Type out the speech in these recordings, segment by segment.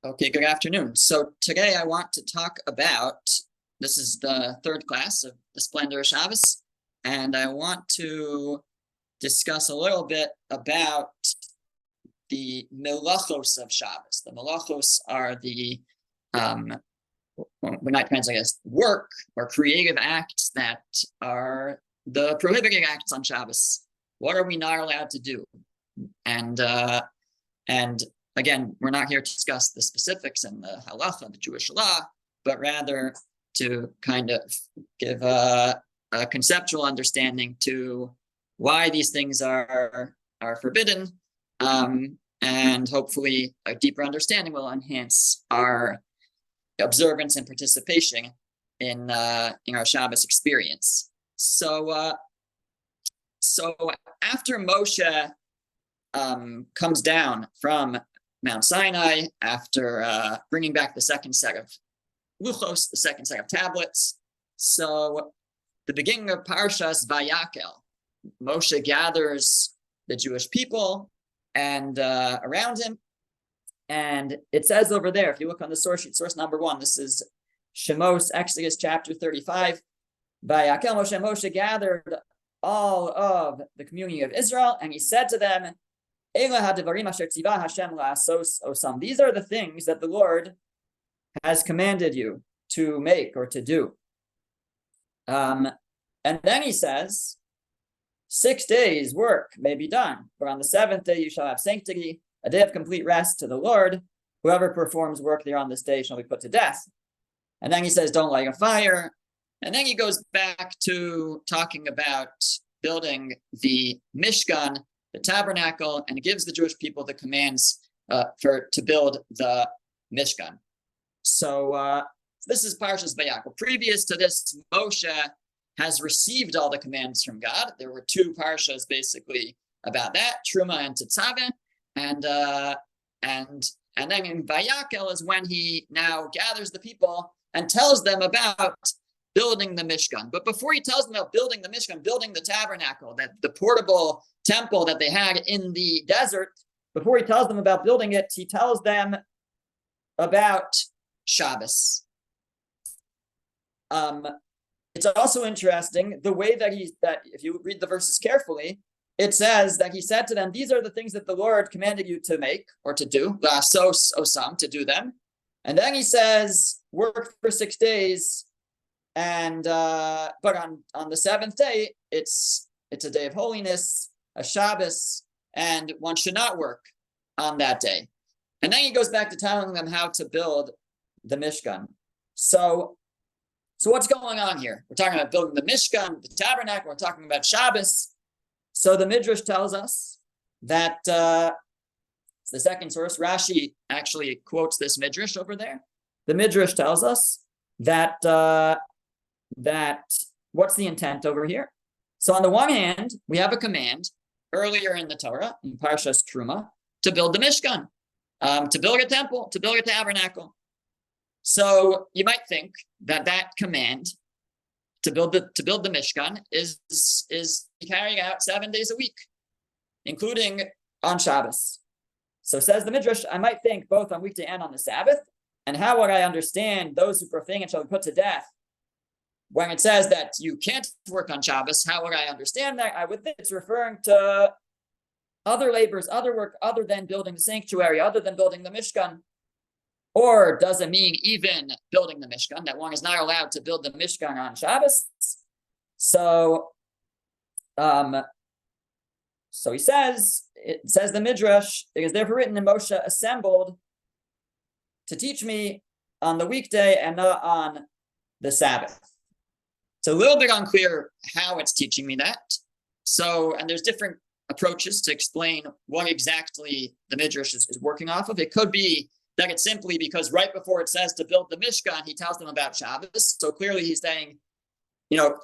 Okay, good afternoon. So today I want to talk about, this is the third class of the Splendor of Shabbos, and I want to discuss a little bit about the Melachos of Shabbos. The Melachos are um, we might translate as work or creative acts that are the prohibited acts on Shabbos. What are we not allowed to do? And and again, we're not here to discuss the specifics and the halacha, the Jewish law, but rather to kind of give a conceptual understanding to why these things are forbidden, and hopefully a deeper understanding will enhance our observance and participation in our Shabbos experience. So after Moshe comes down from Mount Sinai after bringing back the second set of luchos, the second set of tablets. So the beginning of Parshas Vayakel, Moshe gathers the Jewish people and around him. And it says over there, if you look on the source sheet, source number 1, this is Shemos, Exodus chapter 35. Vayakel Moshe gathered all of the community of Israel, and he said to them, these are the things that the Lord has commanded you to make or to do. And then he says, 6 days work may be done, but on the 7th day you shall have sanctity, a day of complete rest to the Lord. Whoever performs work there on this day shall be put to death. And then he says, don't light a fire. And then he goes back to talking about building the Mishkan, the tabernacle, and it gives the Jewish people the commands to build the Mishkan. So this is Parshas Vayakel. Previous to this, Moshe has received all the commands from God. There were 2 parshas basically about that, Truma and Tetzaveh, and then in Vayakel is when he now gathers the people and tells them about building the Mishkan. But before he tells them about building the Mishkan, building the tabernacle, that the portable temple that they had in the desert, before he tells them about building it, he tells them about Shabbos. It's also interesting the way that if you read the verses carefully, it says that he said to them, these are the things that the Lord commanded you to make or to do, lasos osam, to do them. And then he says, work for 6 days. And but on the 7th day, it's a day of holiness, a Shabbos, and one should not work on that day. And then he goes back to telling them how to build the Mishkan. So what's going on here? We're talking about building the Mishkan, the tabernacle. We're talking about Shabbos. So the Midrash tells us that it's the second source. Rashi actually quotes this Midrash over there. The Midrash tells us that what's the intent over here? So on the one hand, we have a command earlier in the Torah, in Parshas Truma, to build the Mishkan, to build a temple, to build a tabernacle. So you might think that command to build the Mishkan is carried out 7 days a week, including on Shabbos. So says the Midrash, I might think both on weekday and on the Sabbath. And how would I understand those who profane it shall be put to death? When it says that you can't work on Shabbos, how would I understand that? I would think it's referring to other labors, other work, other than building the sanctuary, other than building the Mishkan. Or does it mean even building the Mishkan, that one is not allowed to build the Mishkan on Shabbos? So he says, it says the Midrash, it is therefore written, and Moshe assembled to teach me on the weekday and not on the Sabbath. It's a little bit unclear how it's teaching me that. So, and there's different approaches to explain what exactly the Midrash is working off of. It could be that it's simply because right before it says to build the Mishkan, he tells them about Shabbos. So clearly he's saying,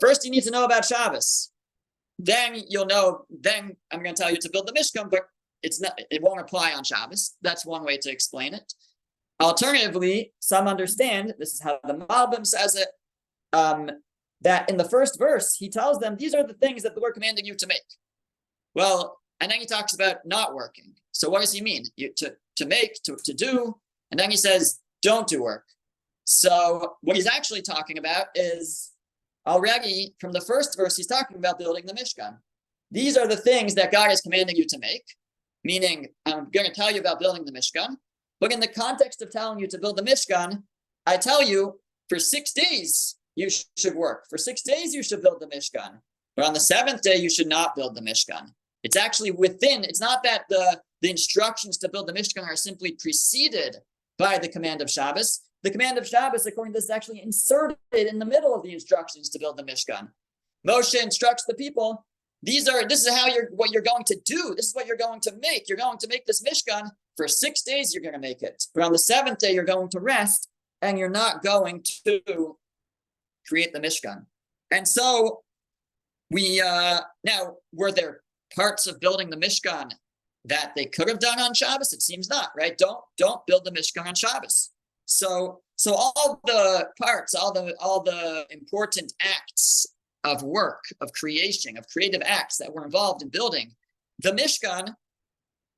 first you need to know about Shabbos. Then you'll know, then I'm going to tell you to build the Mishkan, but it won't apply on Shabbos. That's one way to explain it. Alternatively, some understand, this is how the Malbim says it, that in the first verse, he tells them, these are the things that the Lord commanded you to make. Well, and then he talks about not working. So what does he mean? To make, to do. And then he says, don't do work. So what he's actually talking about is already from the first verse, he's talking about building the Mishkan. These are the things that God is commanding you to make, meaning I'm going to tell you about building the Mishkan. But in the context of telling you to build the Mishkan, I tell you for 6 days you should work. For 6 days you should build the Mishkan. But on the 7th day you should not build the Mishkan. It's actually within, it's not that the instructions to build the Mishkan are simply preceded by the command of Shabbos. The command of Shabbos, according to this, is actually inserted in the middle of the instructions to build the Mishkan. Moshe instructs the people, this is what you're going to do. This is what you're going to make. You're going to make this Mishkan. For 6 days, you're going to make it. But on the 7th day, you're going to rest, and you're not going to create the Mishkan. And so now, were there parts of building the Mishkan that they could have done on Shabbos? It seems not, right? Don't build the Mishkan on Shabbos. So all the parts, all the important acts of work, of creation, of creative acts that were involved in building the Mishkan,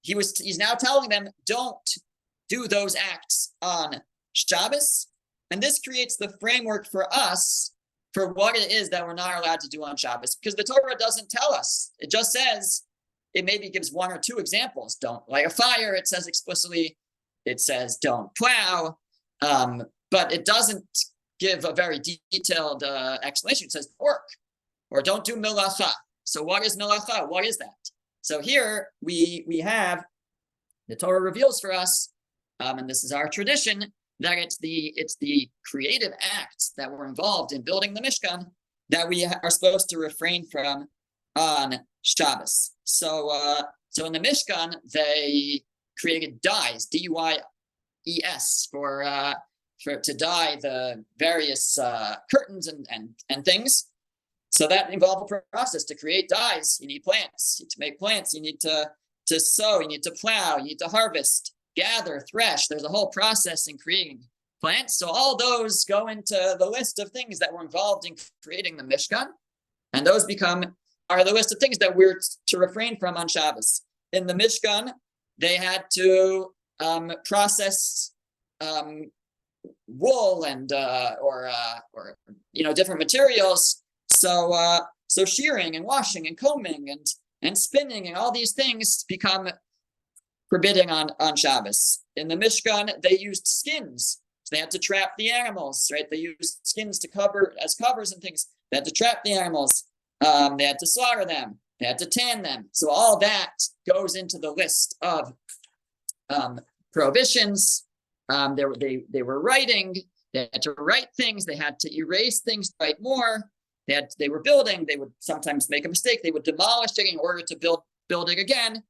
he's now telling them, don't do those acts on Shabbos. And this creates the framework for us for what it is that we're not allowed to do on Shabbos, because the Torah doesn't tell us. It just says, it maybe gives 1 or 2 examples. Don't light a fire, it says explicitly. It says don't plow, but it doesn't give a very detailed explanation. It says work, or don't do melacha. So what is melacha? What is that? So here we have, the Torah reveals for us, and this is our tradition, that it's the creative acts that were involved in building the Mishkan that we are supposed to refrain from on Shabbos. So in the Mishkan, they created dyes, D-Y-E-S, to dye the various curtains and things. So that involved a process to create dyes. You need plants. To make plants, you need to sow, you need to plow, you need to harvest, gather, thresh. There's a whole process in creating plants. So all those go into the list of things that were involved in creating the Mishkan. And those are the list of things that we're to refrain from on Shabbos. In the Mishkan, they had to process wool and or different materials. So shearing and washing and combing and spinning and all these things become forbidden on Shabbos. In the Mishkan, they used skins. So they had to trap the animals, right? They used skins to cover as covers and things. They had to trap the animals. They had to slaughter them. They had to tan them. So all that goes into the list of prohibitions. They were writing. They had to write things. They had to erase things to write more. They were building. They would sometimes make a mistake. They would demolish it in order to build it again.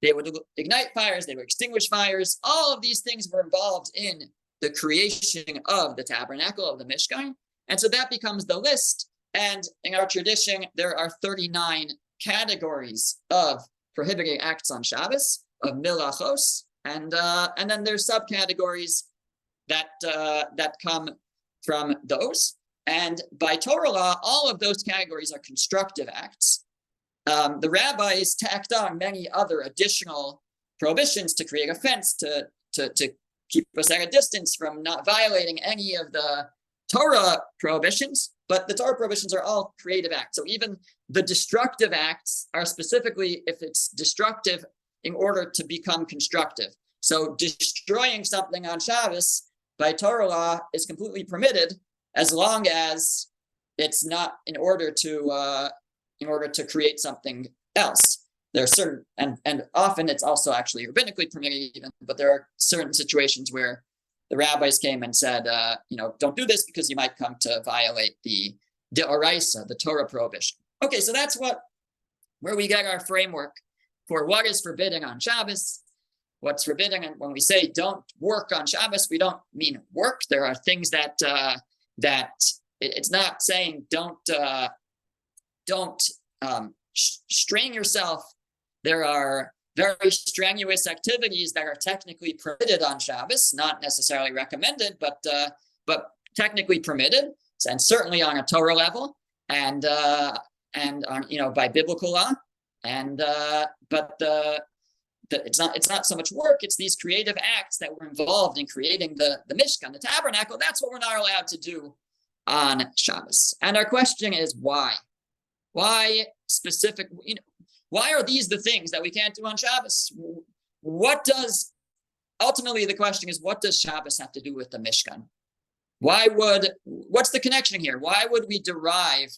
They would ignite fires. They would extinguish fires. All of these things were involved in the creation of the tabernacle, of the Mishkan. And so that becomes the list. And in our tradition, there are 39 categories of prohibited acts on Shabbos, of Melachos. And then there's subcategories that come from those. And by Torah law, all of those categories are constructive acts. The rabbis tacked on many other additional prohibitions to create a fence, to keep us at a distance from not violating any of the Torah prohibitions. But the Torah prohibitions are all creative acts. So even the destructive acts are specifically if it's destructive in order to become constructive. So destroying something on Shabbos by Torah law is completely permitted as long as it's not in order to create something else. There are certain, and often it's also actually rabbinically permitted even, but there are certain situations where the rabbis came and said, don't do this because you might come to violate the deoraisa, the Torah prohibition. Okay, so that's where we get our framework for what is forbidden on Shabbos, what's forbidden. And when we say don't work on Shabbos, we don't mean work. There are things that it's not saying don't strain yourself. There are very strenuous activities that are technically permitted on Shabbos, not necessarily recommended, but technically permitted, and certainly on a Torah level, and on by biblical law, but it's not so much work, it's these creative acts that were involved in creating the Mishkan, the tabernacle. That's what we're not allowed to do on Shabbos. And our question is why? Why specific, why are these the things that we can't do on Shabbos? Ultimately the question is, what does Shabbos have to do with the Mishkan? What's the connection here? Why would we derive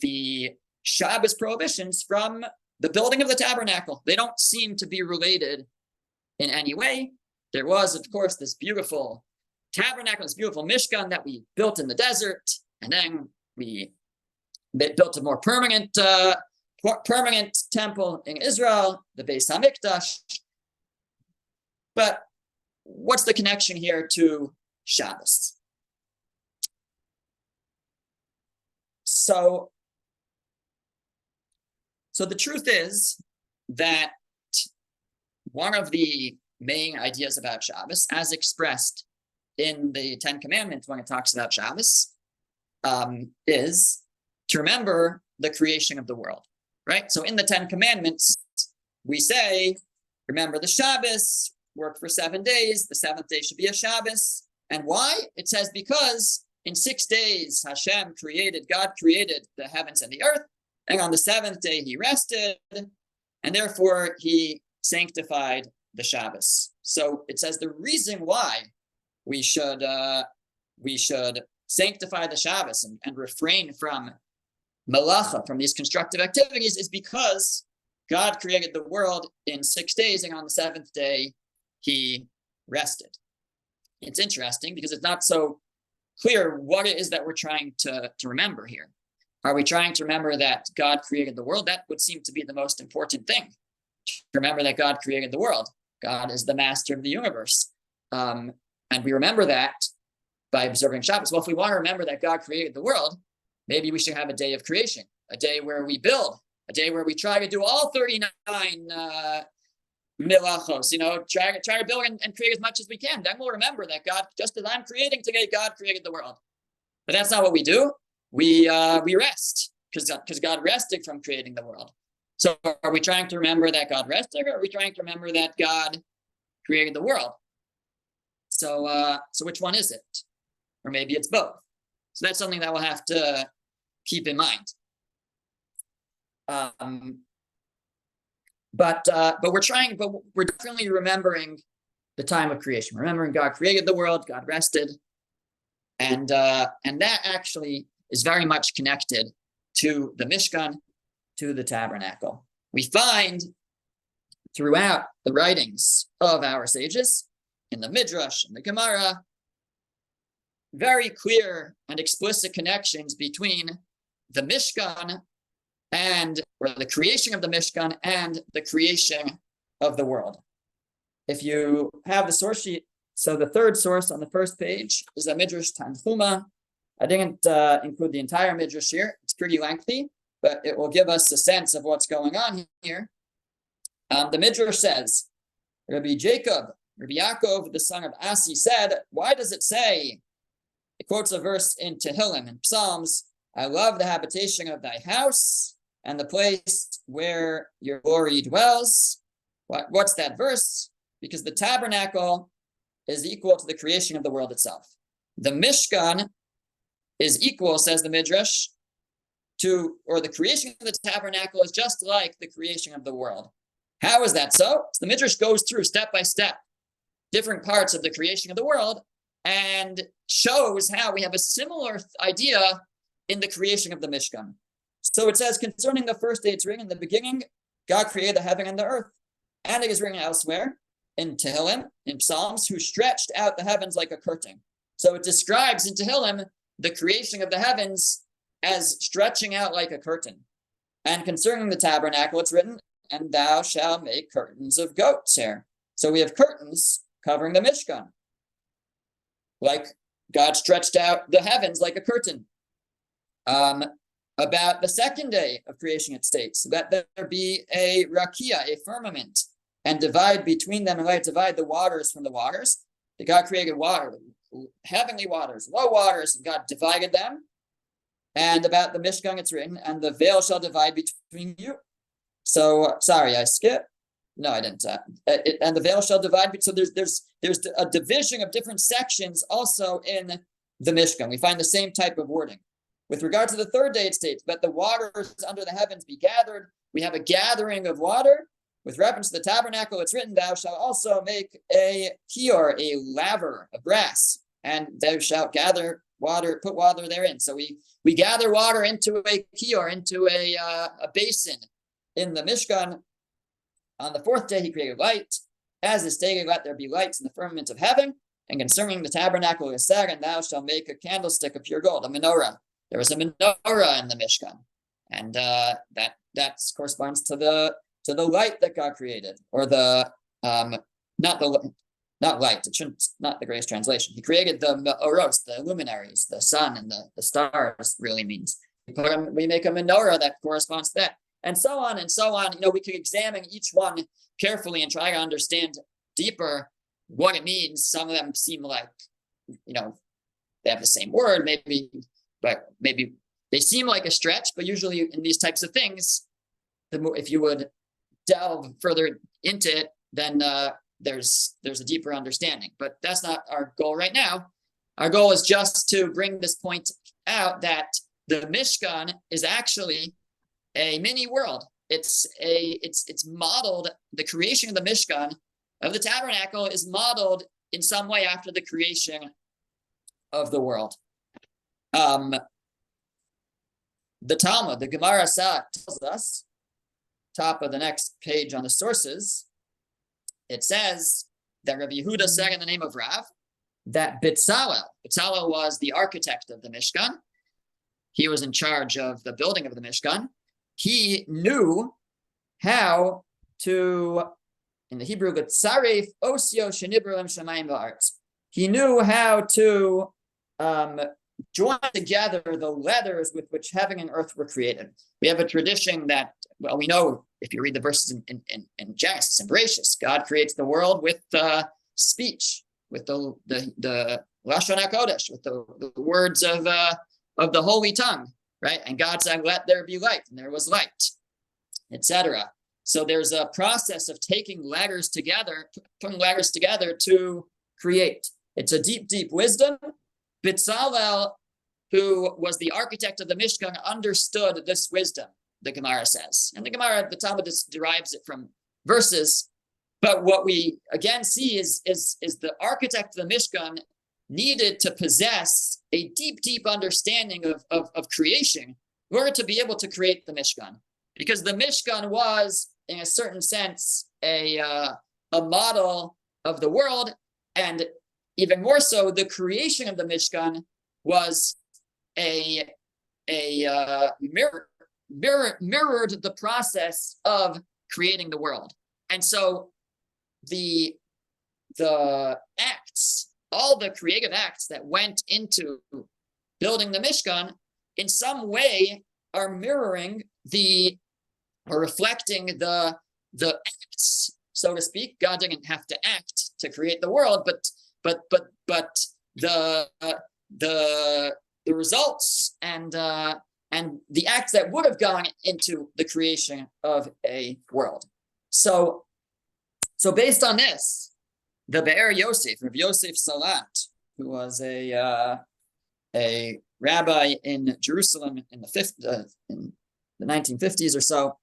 the Shabbos prohibitions from the building of the tabernacle? They don't seem to be related in any way. There was, of course, this beautiful tabernacle, this beautiful Mishkan that we built in the desert, and then we built a more permanent temple in Israel, the Beis Hamikdash. But what's the connection here to Shabbos? So the truth is that one of the main ideas about Shabbos, as expressed in the Ten Commandments when it talks about Shabbos, is to remember the creation of the world, right? So in the Ten Commandments, we say, remember the Shabbos, work for 7 days, the seventh day should be a Shabbos. And why? It says because in 6 days, God created the heavens and the earth, and on the seventh day he rested, and therefore he sanctified the Shabbos. So it says the reason why we should sanctify the Shabbos and refrain from melacha, from these constructive activities, is because God created the world in 6 days, and on the seventh day he rested. It's interesting because it's not so clear what it is that we're trying to remember here. Are we trying to remember that God created the world? That would seem to be the most important thing. To remember that God created the world. God is the master of the universe. And we remember that by observing Shabbos. Well, if we want to remember that God created the world, maybe we should have a day of creation, a day where we build, a day where we try to do all 39 Melachos, try to build and create as much as we can. Then we'll remember that God, just as I'm creating today, God created the world. But that's not what we do. We rest because God rested from creating the world. So are we trying to remember that God rested, or are we trying to remember that God created the world? So which one is it? Or maybe it's both. So that's something that we'll have to keep in mind. But we're definitely remembering the time of creation, remembering God created the world, God rested, and that actually is very much connected to the Mishkan, to the tabernacle. We find throughout the writings of our sages, in the Midrash and the Gemara, very clear and explicit connections between the Mishkan or the creation of the Mishkan and the creation of the world. If you have the source sheet, so the third source on the first page is a Midrash Tanchuma. I didn't include the entire Midrash here. It's pretty lengthy, but it will give us a sense of what's going on here. The Midrash says, Rabbi Yaakov, the son of Asi, said, why does it say, it quotes a verse in Tehillim, in Psalms, I love the habitation of thy house and the place where your glory dwells. What's that verse? Because the tabernacle is equal to the creation of the world itself. The Mishkan is equal, says the Midrash, or the creation of the tabernacle is just like the creation of the world. How is that so? So the Midrash goes through step by step different parts of the creation of the world and shows how we have a similar idea in the creation of the Mishkan. So it says, concerning the first day, it's written in the beginning, God created the heaven and the earth. And it is written elsewhere in Tehillim, in Psalms, who stretched out the heavens like a curtain. So it describes in Tehillim the creation of the heavens as stretching out like a curtain. And concerning the tabernacle, it's written, and thou shalt make curtains of goats here. So we have curtains covering the Mishkan. Like God stretched out the heavens like a curtain. About the second day of creation, it states that there be a rakia, a firmament, and divide between them, and let it divide the waters from the waters. That God created water, heavenly waters, low waters, and God divided them. And about the Mishkan, it's written, and the veil shall divide between you. So, sorry, I skipped. No, I didn't. And the veil shall divide. So there's a division of different sections also in the Mishkan. We find the same type of wording. With regard to the third day, it states, "Let the waters under the heavens be gathered." We have a gathering of water. With reference to the tabernacle, it's written, "Thou shalt also make a kior, a laver of brass, and thou shalt gather water, put water therein." So we gather water into a kior, into a basin in the Mishkan. On the fourth day, he created light. As is stated, "Let there be lights in the firmament of heaven." And concerning the tabernacle, it said, "And thou shalt make a candlestick of pure gold," a menorah. There was a menorah in the Mishkan, and that corresponds to the light that God created, or the not light. It shouldn't, not the greatest translation. He created the meoros, the luminaries, the sun and the stars. Really means we make a menorah that corresponds to that, and so on and so on. We could examine each one carefully and try to understand deeper what it means. Some of them seem like they have the same word, maybe. But maybe they seem like a stretch, but usually in these types of things, if you would delve further into it, then there's a deeper understanding. But that's not our goal right now. Our goal is just to bring this point out that the Mishkan is actually a mini world. It's modeled. The creation of the Mishkan, of the tabernacle, is modeled in some way after the creation of the world. The Talmud, the Gemara tells us, top of the next page on the sources, it says that Rabbi Yehuda said in the name of Rav that Bezalel was the architect of the Mishkan. He was in charge of the building of the Mishkan. He knew how to, in the Hebrew, Tzaref Osio Shenibruim Shamayim Va'aretz. He knew how to join together the letters with which heaven and earth were created. We have a tradition that, well, we know if you read the verses in Genesis and Bereshis, God creates the world with speech, with the Lashon HaKodesh, with the words of the holy tongue, right? And God said, "Let there be light," and there was light, etc. So there's a process of taking letters together, putting letters together to create. It's a deep, deep wisdom. Bezalel, who was the architect of the Mishkan, understood this wisdom, the Gemara says. And the Talmud derives it from verses. But what we again see is the architect of the Mishkan needed to possess a deep, deep understanding of creation in order to be able to create the Mishkan. Because the Mishkan was, in a certain sense, a model of the world, and even more so, the creation of the Mishkan was mirrored the process of creating the world. And so the acts, all the creative acts that went into building the Mishkan, in some way are mirroring or reflecting the acts, so to speak. God didn't have to act to create the world, but the results and the acts that would have gone into the creation of a world. So based on this, the Be'er Yosef, Rav Yosef Salat, who was a rabbi in Jerusalem in the 1950s or so,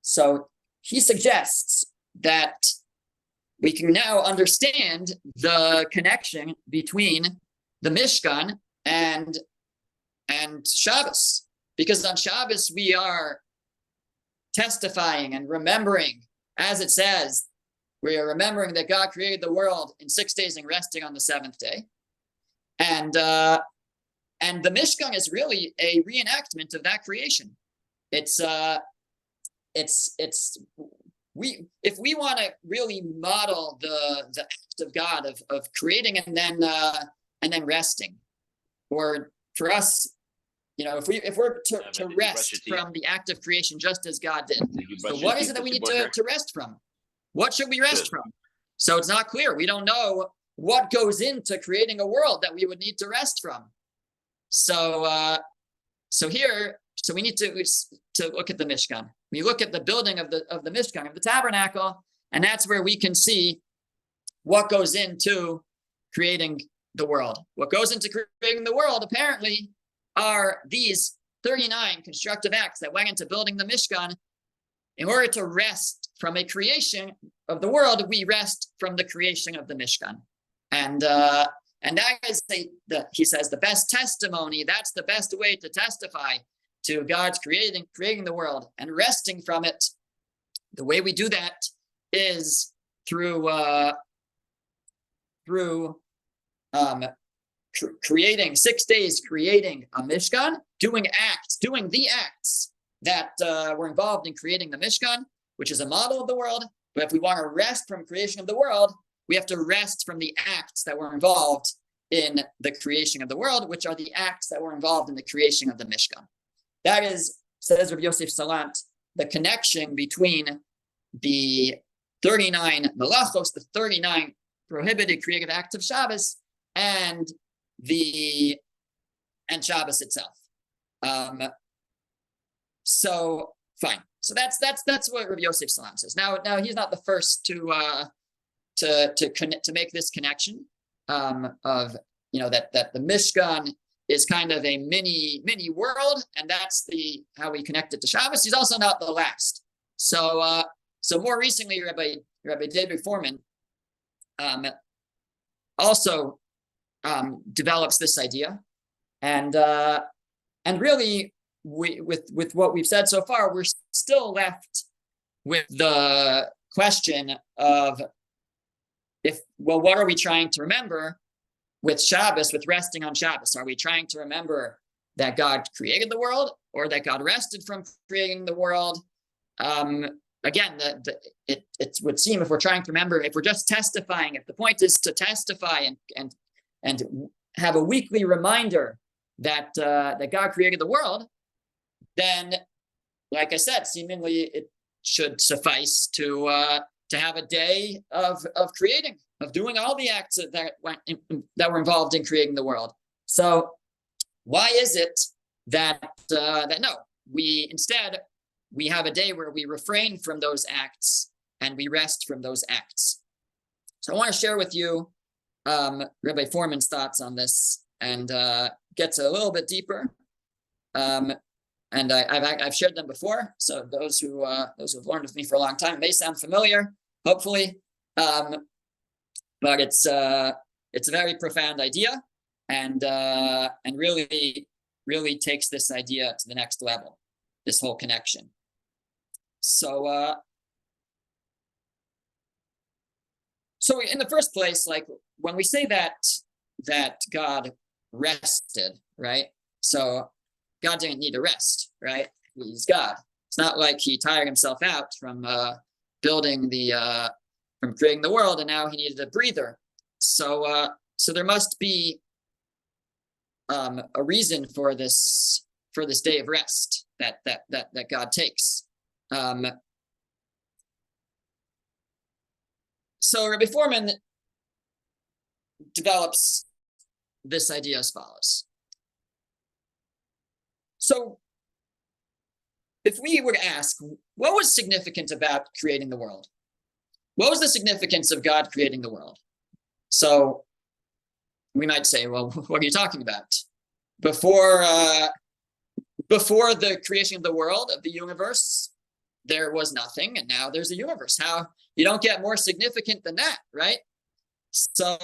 so he suggests that we can now understand the connection between the Mishkan and Shabbos, because on Shabbos we are testifying and remembering, as it says, we are remembering that God created the world in 6 days and resting on the seventh day, and the Mishkan is really a reenactment of that creation. If we want to really model the act of God of creating and then resting, or for us, if we're to rest from the act of creation just as God did, so what is it that we need to rest from? What should we rest from? So it's not clear. We don't know what goes into creating a world that we would need to rest from. So we need to look at the Mishkan. we look at the building of the Mishkan, of the tabernacle, and that's where we can see what goes into creating the world. What goes into creating the world, apparently, are these 39 constructive acts that went into building the Mishkan. In order to rest from a creation of the world, we rest from the creation of the Mishkan. And that is, he says, the best testimony. That's the best way to testify to God's creating the world and resting from it. The way we do that is through creating 6 days, creating a Mishkan, doing the acts that were involved in creating the Mishkan, which is a model of the world. But if we want to rest from creation of the world, we have to rest from the acts that were involved in the creation of the world, which are the acts that were involved in the creation of the Mishkan. That is, says Rabbi Yosef Salant, the connection between the 39 Melachos, the 39 prohibited creative acts of Shabbos, and Shabbos itself. So fine. So that's what Rabbi Yosef Salam says. Now he's not the first to make this connection of that the Mishkan is kind of a mini world, and that's how we connect it to Shabbos. He's also not the last. So more recently, Rabbi David Foreman also develops this idea, and really with what we've said so far, we're still left with the question of what are we trying to remember with Shabbos, with resting on Shabbos? Are we trying to remember that God created the world, or that God rested from creating the world? Again, it would seem, if we're trying to remember, if we're just testifying, if the point is to testify and have a weekly reminder that God created the world, then, like I said, seemingly it should suffice to have a day of creating, of doing all the acts that were involved in creating the world. So why is it that no, we have a day where we refrain from those acts and we rest from those acts? So I want to share with you Rabbi Foreman's thoughts on this, and gets a little bit deeper. And I've shared them before, so those who have learned with me for a long time, it may sound familiar, hopefully, but it's a very profound idea, and really takes this idea to the next level, this whole connection. So in the first place, like when we say that God rested, right? So God didn't need a rest, right? He's God. It's not like he tired himself out from from creating the world, and now he needed a breather. So there must be a reason for this day of rest that God takes. So Rabbi Foreman develops this idea as follows. So if we were to ask, what was significant about creating the world? What was the significance of God creating the world? So we might say, well, what are you talking about? Before the creation of the world, of the universe, there was nothing, and now there's a universe. How you don't get more significant than that, right? So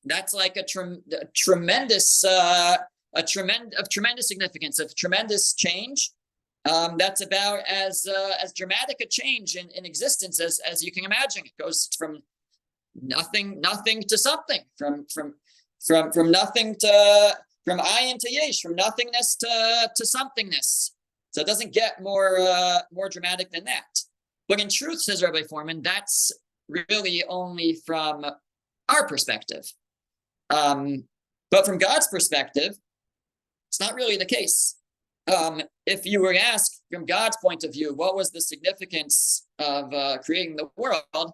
that's like a tremendous significance, of tremendous change. That's about as dramatic a change in existence as you can imagine. It goes from nothing to something, from nothing to, from ayin to yesh, from nothingness to somethingness. So it doesn't get more dramatic than that. But in truth, says Rabbi Foreman, that's really only from our perspective. But from God's perspective, it's not really the case. If you were to ask from God's point of view, what was the significance of creating the world?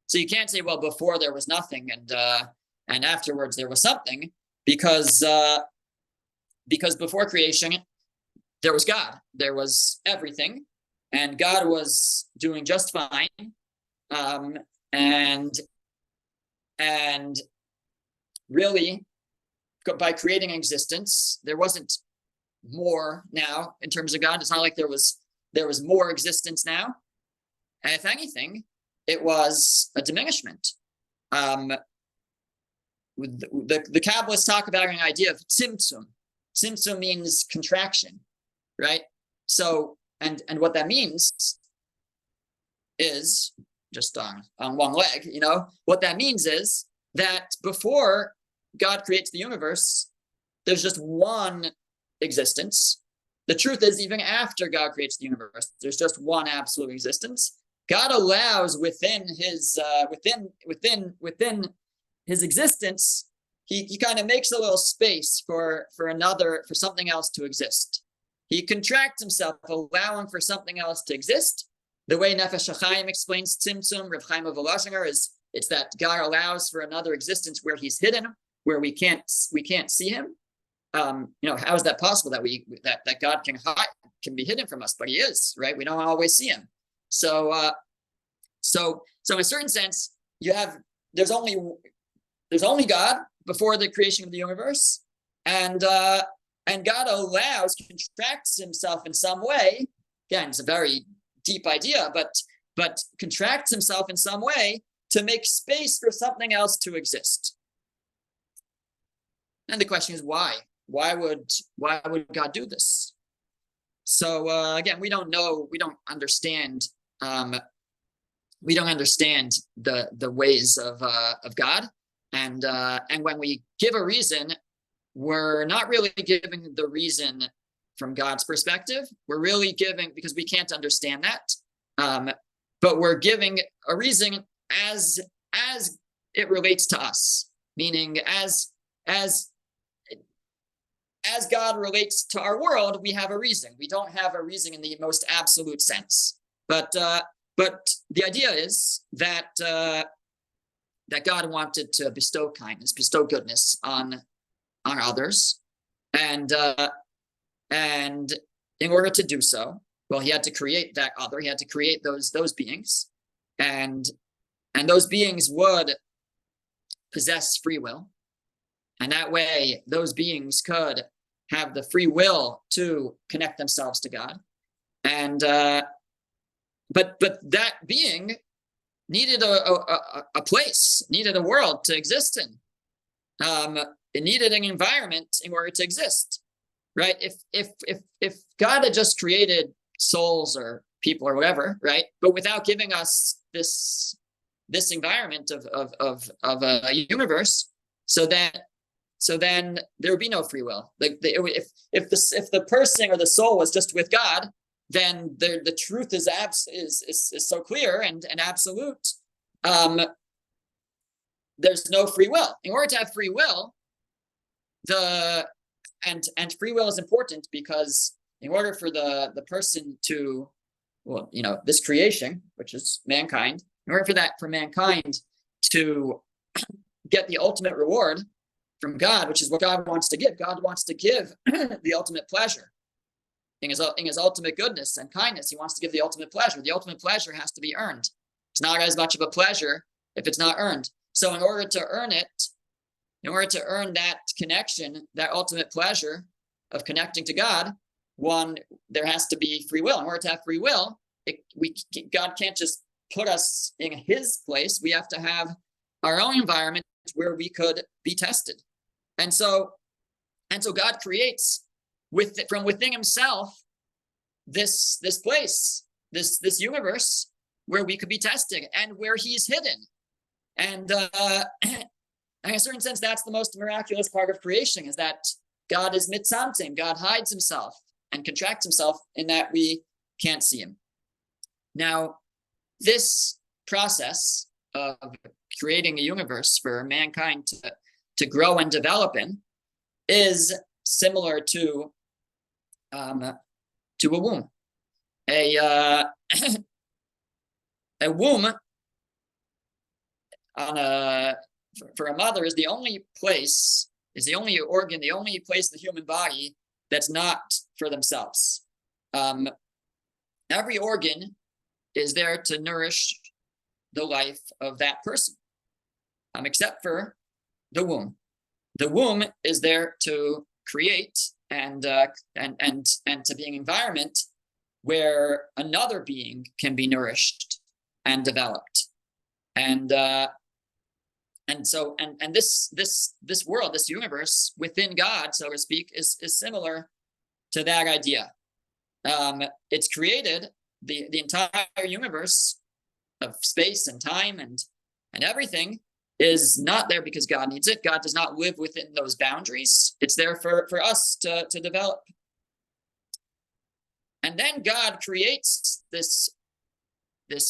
So you can't say, well, before there was nothing, and afterwards there was something, because before creation there was God, there was everything, and God was doing just fine. And really, by creating existence, there wasn't more now in terms of God. It's not like there was more existence now. And if anything, it was a diminishment. The Kabbalists talk about an idea of tzimtzum. Tzimtzum means contraction, right? So, and what that means is, just on one leg, what that means is that before God creates the universe, there's just one existence. The truth is, even after God creates the universe, there's just one absolute existence. God allows within his existence, he kind of makes a little space for something else to exist. He contracts himself, allowing for something else to exist. The way Nefesh HaChaim explains Tzimtzum, Reb Chaim of Voloshinger, is it's that God allows for another existence where he's hidden, where we can't see him. How is that possible that God can be hidden from us? But he is, right? We don't always see him. So in a certain sense, there's only God before the creation of the universe, and God contracts himself in some way. Again, it's a very deep idea, but contracts himself in some way to make space for something else to exist. And the question is why? Why would God do this? So again, we don't know. We don't understand. We don't understand the ways of God, and when we give a reason, we're not really giving the reason from God's perspective. We're really giving, because we can't understand that, but we're giving a reason as it relates to us, meaning as God relates to our world, we have a reason. We don't have a reason in the most absolute sense, but the idea is that God wanted to bestow kindness, bestow goodness on others, and in order to do so, well, he had to create that other. He had to create those beings, and those beings would possess free will, and that way those beings could have the free will to connect themselves to God, and but that being needed a place, needed a world to exist in. It needed an environment in order to exist, right? If God had just created souls or people or whatever, right, but without giving us this environment of a universe, so then there would be no free will. Like if the person or the soul was just with God, then the truth is so clear and absolute. There's no free will. In order to have free will, and free will is important, because in order for the person to, this creation, which is mankind, in order for mankind to get the ultimate reward from God, which is what God wants to give. God wants to give the ultimate pleasure. In his ultimate goodness and kindness, he wants to give the ultimate pleasure. The ultimate pleasure has to be earned. It's not as much of a pleasure if it's not earned. So in order to earn it, in order to earn that connection, that ultimate pleasure of connecting to God, there has to be free will. In order to have free will, God can't just put us in his place. We have to have our own environment where we could be tested. And so God creates from within himself this place, this universe where we could be tested and where he's hidden. And in a certain sense, that's the most miraculous part of creation, is that God is mitzamtzim. God hides himself and contracts himself in that we can't see him. Now, this process of creating a universe for mankind to grow and develop in is similar to a womb. A womb for a mother is the only organ, the only place in the human body that's not for themselves. every organ is there to nourish the life of that person, except for the womb. The womb is there to create and to be an environment where another being can be nourished and developed. And so this world, this universe within God, so to speak, is similar to that idea. It's created, the entire universe of space and time and everything is not there because God needs it. God does not live within those boundaries. It's there for us to develop. And then God creates this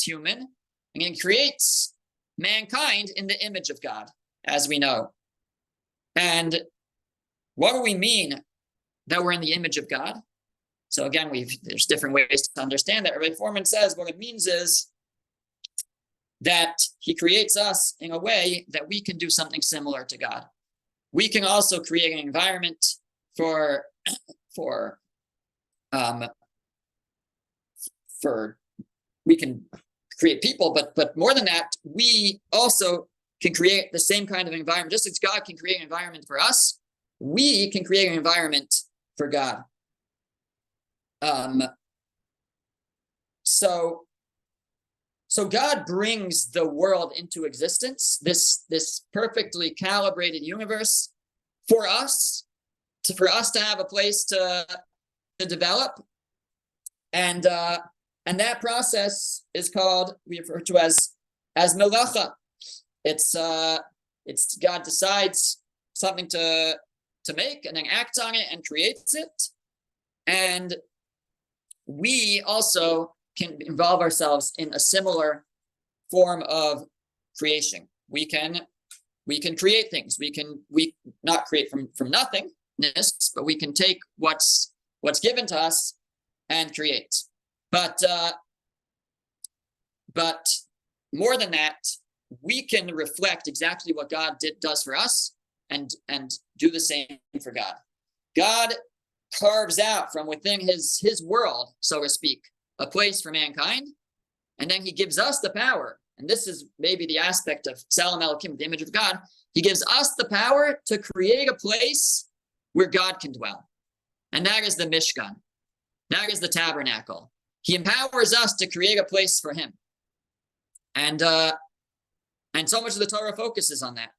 human, and he creates mankind in the image of God, as we know. And what do we mean that we're in the image of God? So again, there's different ways to understand that. Rabbi Foreman says what it means is that he creates us in a way that we can do something similar to God. We can also create an environment for we can create people, but more than that, we also can create the same kind of environment. Just as God can create an environment for us, we can create an environment for God. So God brings the world into existence, this perfectly calibrated universe for us to have a place to develop. And that process is called, we refer to as melacha. It's God decides something to make and then acts on it and creates it. And we also can involve ourselves in a similar form of creation. We can create things. We not create from nothingness, but we can take what's given to us and create. But more than that, we can reflect exactly what God does for us and do the same for God. God carves out from within his world, so to speak, a place for mankind, and then he gives us the power. And this is maybe the aspect of Tselem Elokim, the image of God. He gives us the power to create a place where God can dwell. And that is the Mishkan. That is the tabernacle. He empowers us to create a place for him. And so much of the Torah focuses on that.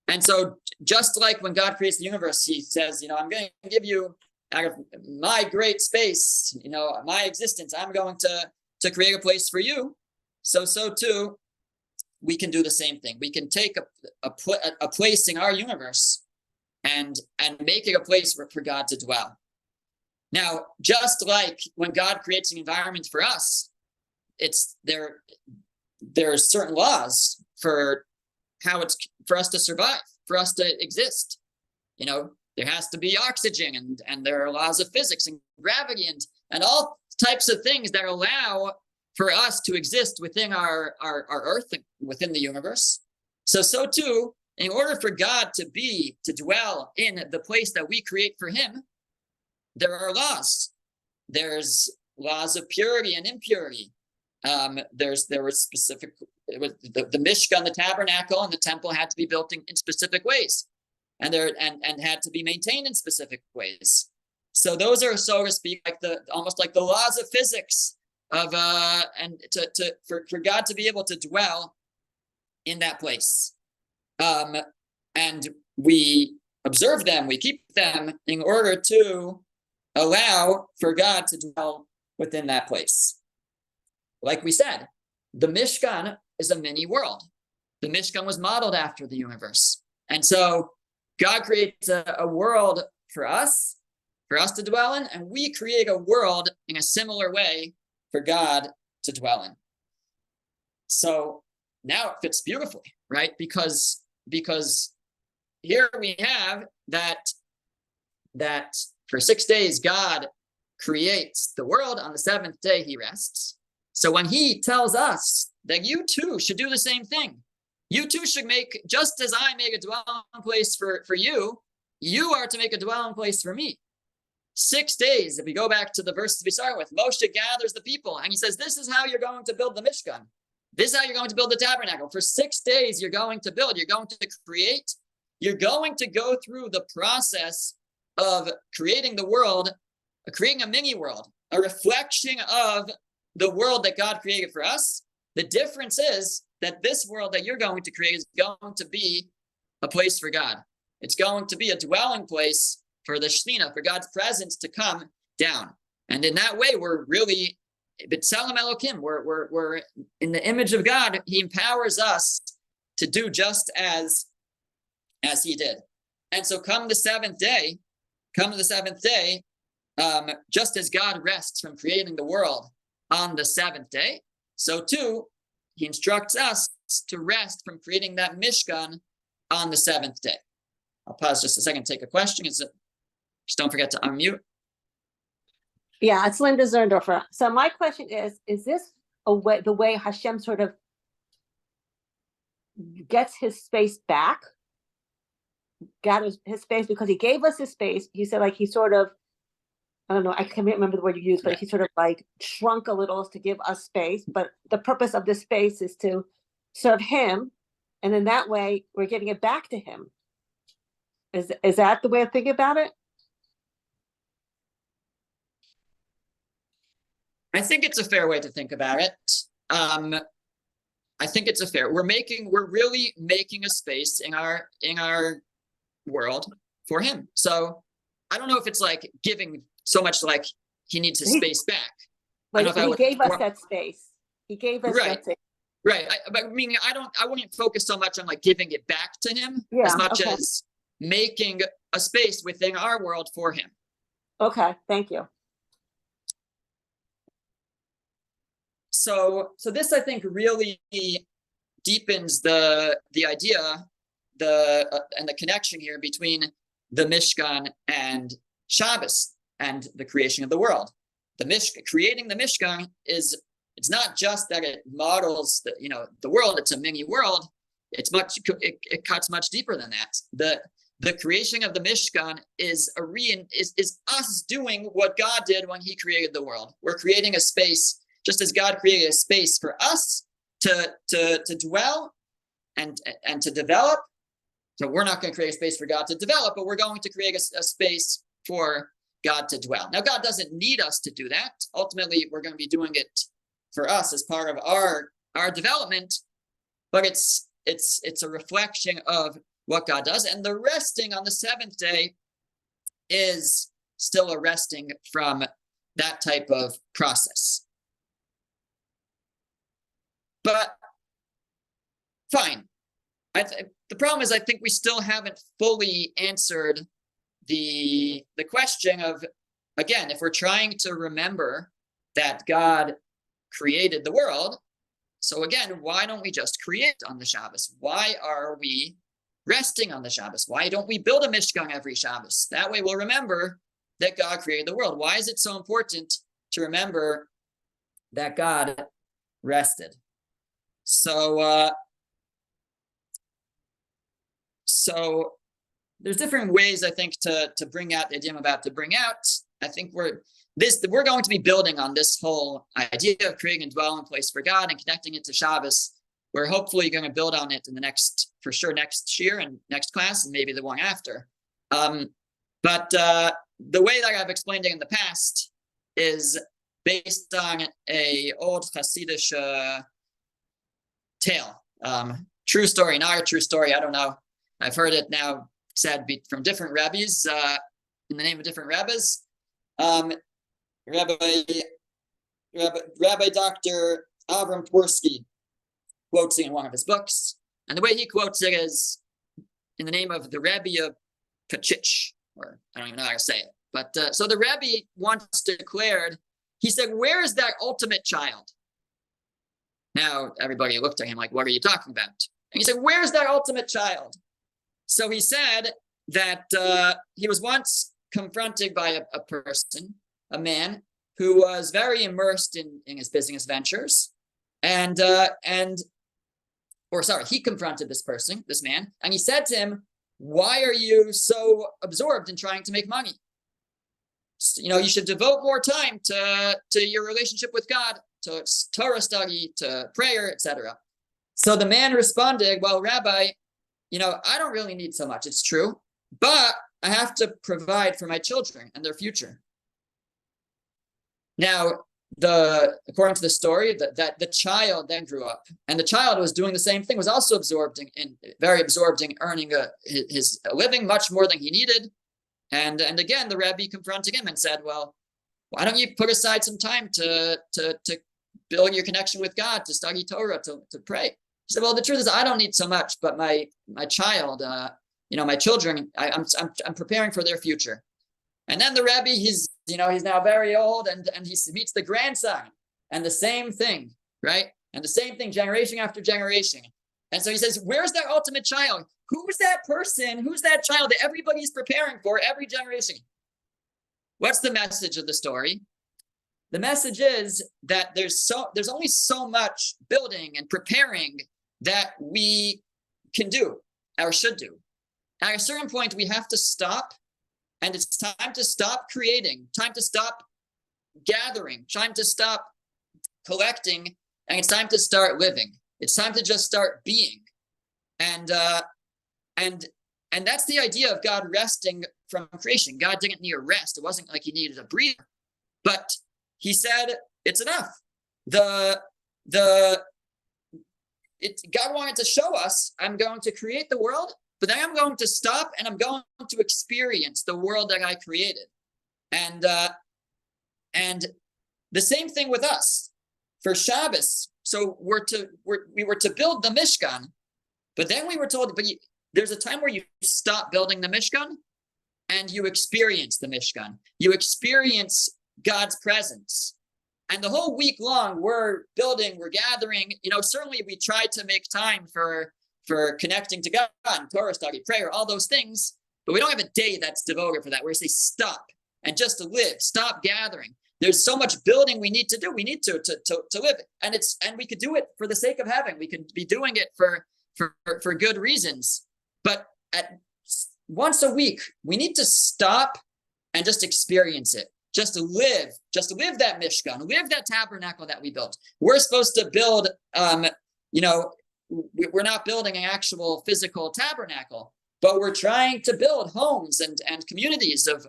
And so just like when God creates the universe, he says, I'm going to give you out of my great space, my existence, I'm going to create a place for you. So too, we can do the same thing. We can take a place in our universe and make it a place for God to dwell. Now, just like when God creates an environment for us, there are certain laws for how it's for us to survive, for us to exist. There has to be oxygen and there are laws of physics and gravity and all types of things that allow for us to exist within our earth, within the universe. So too, in order for God to dwell in the place that we create for him, there are laws. There's laws of purity and impurity. There were specific, the Mishkan, the tabernacle, and the temple had to be built in specific ways. And had to be maintained in specific ways. So those are, so to speak, almost like the laws of physics of for God to be able to dwell in that place. And we observe them, we keep them in order to allow for God to dwell within that place. Like we said, the Mishkan is a mini world. The Mishkan was modeled after the universe. And so God creates a world for us to dwell in, and we create a world in a similar way for God to dwell in. So now it fits beautifully, right? Because here we have that for 6 days God creates the world. On the seventh day he rests. So when he tells us that you too should do the same thing, you too should make, just as I make a dwelling place for you, you are to make a dwelling place for me. 6 days, if we go back to the verses we started with, Moshe gathers the people and he says, this is how you're going to build the Mishkan. This is how you're going to build the tabernacle. For 6 days, you're going to build, you're going to create, you're going to go through the process of creating the world, creating a mini world, a reflection of the world that God created for us. The difference is that this world that you're going to create is going to be a place for God. It's going to be a dwelling place for the Shekhinah, for God's presence to come down. And in that way, we're really B'Tselem Elokim. We're in the image of God. He empowers us to do just as he did. And so come the seventh day, just as God rests from creating the world on the seventh day, so too, he instructs us to rest from creating that Mishkan on the seventh day. I'll pause just a second to take a question. Just don't forget to unmute. Yeah, it's Linda Zerndorfer. So my question is this the way Hashem sort of gets his space back? Gathers his space because he gave us his space. You said like he sort of, I don't know, I can't remember the word you used, but he sort of like shrunk a little to give us space. But the purpose of this space is to serve him. And in that way, we're getting it back to him. Is that the way of thinking about it? I think it's a fair way to think about it. I think it's we're really making a space in our world for him. So I don't know if it's like giving so much like he needs his space back. Like he gave us that space. He gave us that space. Right. But meaning I wouldn't focus so much on like giving it back to him as much as making a space within our world for him. Okay, thank you. So this I think really deepens the idea and the connection here between the Mishkan and Shabbos and the creation of the world. Creating the Mishkan it's not just that it models the world. It's a mini world. It cuts much deeper than that. The creation of the Mishkan is us doing what God did when he created the world. We're creating a space, just as God created a space for us to dwell and to develop. So we're not going to create a space for God to develop, but we're going to create a space for God to dwell. Now, God doesn't need us to do that. Ultimately, we're going to be doing it for us as part of our development, but it's a reflection of what God does. And the resting on the seventh day is still a resting from that type of process. But fine. The problem is I think we still haven't fully answered the question of, again, if we're trying to remember that God created the world, so again, why don't we just create on the Shabbos? Why are we resting on the Shabbos? Why don't we build a Mishkan every Shabbos? That way we'll remember that God created the world. Why is it so important to remember that God rested? So there's different ways, I think, to bring out the idea I'm about to bring out. I think we're going to be building on this whole idea of creating a dwelling place for God and connecting it to Shabbos. We're hopefully going to build on it in the next year and next class and maybe the one after. But the way that I've explained it in the past is based on a old Hasidic tale. True story, not a true story, I don't know. I've heard it now said from different rabbis, in the name of different rabbis. Rabbi Dr. Avram Tversky quotes it in one of his books. And the way he quotes it is in the name of the Rebbe of Kachich, or I don't even know how to say it. But so the Rebbe once declared, he said, "Where is that ultimate child?" Now, everybody looked at him like, what are you talking about? And he said, "Where's that ultimate child?" So he said that he was once confronted by a person, a man, who was very immersed in his business ventures. He confronted this man, and he said to him, "Why are you so absorbed in trying to make money?" you should devote more time to your relationship with God, to Torah study, to prayer, etc. So the man responded, well, Rabbi, I don't really need so much. It's true, but I have to provide for my children and their future. Now, according to the story, that the child then grew up, and the child was doing the same thing, was also very absorbed in earning his living much more than he needed. And again, the Rebbe confronted him and said, well, why don't you put aside some time to build your connection with God, to study Torah, to pray? He said, well, the truth is I don't need so much, but my child, my children, I'm preparing for their future. And then the Rebbe, he's now very old, and he meets the grandson, and the same thing, right? And the same thing, generation after generation. And so he says, where's that ultimate child? Who's that person? Who's that child that everybody's preparing for every generation? What's the message of the story? The message is that there's only so much building and preparing that we can do or should do. At a certain point, we have to stop. And it's time to stop creating, time to stop gathering, time to stop collecting, and it's time to start living. It's time to just start being. And that's the idea of God resting from creation. God didn't need a rest. It wasn't like he needed a breather, but he said, it's enough. God wanted to show us, I'm going to create the world, but then I'm going to stop and I'm going to experience the world that I created. And the same thing with us for Shabbos. So we were to build the Mishkan, but then we were told, there's a time where you stop building the Mishkan and you experience the Mishkan. You experience God's presence. And the whole week long, we're building, we're gathering. Certainly we try to make time for connecting to God, Torah study, prayer, all those things. But we don't have a day that's devoted for that, where we say stop and just to live, stop gathering. There's so much building we need to do. We need to live. And we could do it for the sake of heaven. We could be doing it for good reasons. But once a week, we need to stop and just experience it. Just to live that Mishkan, live that tabernacle that we built. We're supposed to build, we're not building an actual physical tabernacle, but we're trying to build homes and communities of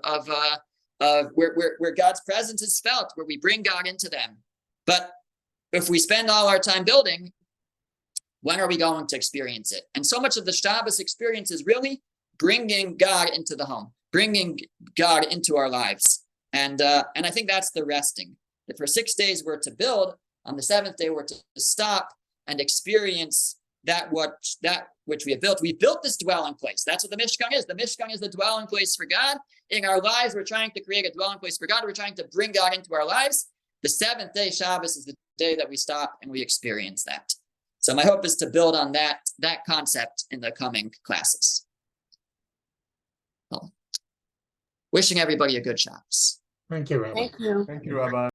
where God's presence is felt, where we bring God into them. But if we spend all our time building, when are we going to experience it? And so much of the Shabbos experience is really bringing God into the home, bringing God into our lives. And I think that's the resting. That for 6 days we're to build, on the seventh day we're to stop and experience that which we have built. We built this dwelling place. That's what the Mishkan is. The Mishkan is the dwelling place for God. In our lives, we're trying to create a dwelling place for God. We're trying to bring God into our lives. The seventh day, Shabbos, is the day that we stop and we experience that. So my hope is to build on that concept in the coming classes. Well, wishing everybody a good Shabbos. Thank you, Rabbi. Thank you. Thank you, Rabbi.